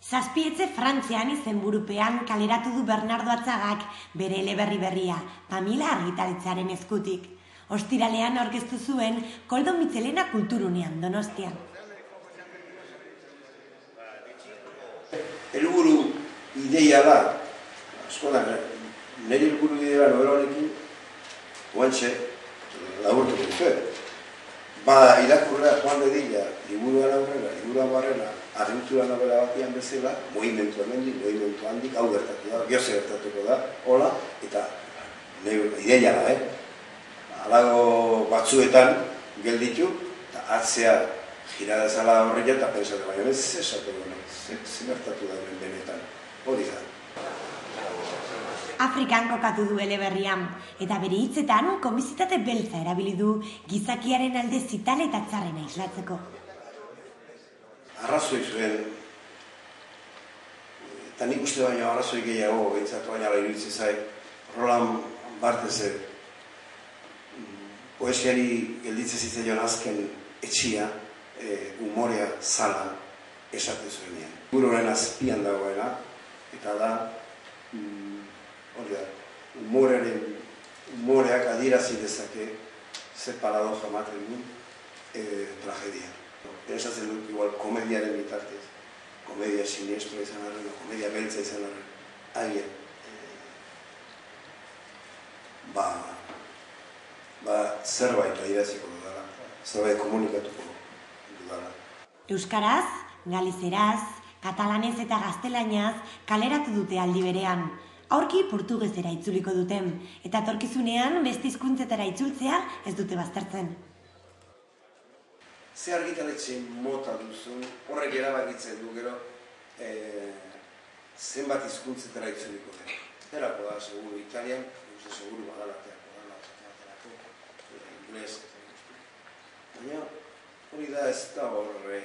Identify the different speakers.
Speaker 1: Zazpietze Frantzian izenburupean kaleratu du Bernardo Atzagak bere eleberri berria, Pamila argitaletxearen eskutik. Ostiralean aurkeztu zuen Koldo Mitxelena kulturunean Donostian.
Speaker 2: Helburu ideia da, askotan, nire helburu ideia nobela honekin, guantxe, laburtuko dut. Bada, irakurra Juan de Dilla, liburuan aurrera, liburuan barrena, aventura novela batian bezala, movimentu hemendik, movimentu handik, hau gertatu da, geose gertatuko da, hola, eta ideia da, Alago batzuetan gelditu, eta atzea gira dezala horreia eta pensatu, baina ez esatu gana, ze gertatu da hemen benetan, hori da.
Speaker 1: Afrikan kokatu du eleberrian, eta bere hitzetan komisitate beltza erabili du gizakiaren alde zital eta txarrena islatzeko.
Speaker 2: Arrazoi zuen, eta nik uste baino arrazoi gehiago, behintzatu baina iruditzen zait, Roland Barthesek poesiari gelditzen zitzaion azken etxia, umorea zala esate zuenean. Guroren azpian dagoena, eta da, hori da, umoreak adierazi dezake ze paradoja ematen du tragedia. Pensatzen dut, igual, komediaren bitartez, komedia siniestroa izan arren, komedia beltza izan arren, agian, zerbait adieraziko dudala, zerbait komunikatuko dudala.
Speaker 1: Euskaraz, galizeraz, katalanez eta gaztelaniaz kaleratu dute aldi berean. Aurki portugezera itzuliko duten, eta etorkizunean beste hizkuntzetara itzultzea ez dute baztertzen.
Speaker 2: Ze argitaletxe mota duzun, horrek erabakitzen du gero zenbat hizkuntzetara itzuliko den. Zerako da, seguru, italian, seguru badalateako, inglés, baina hori da ez da horre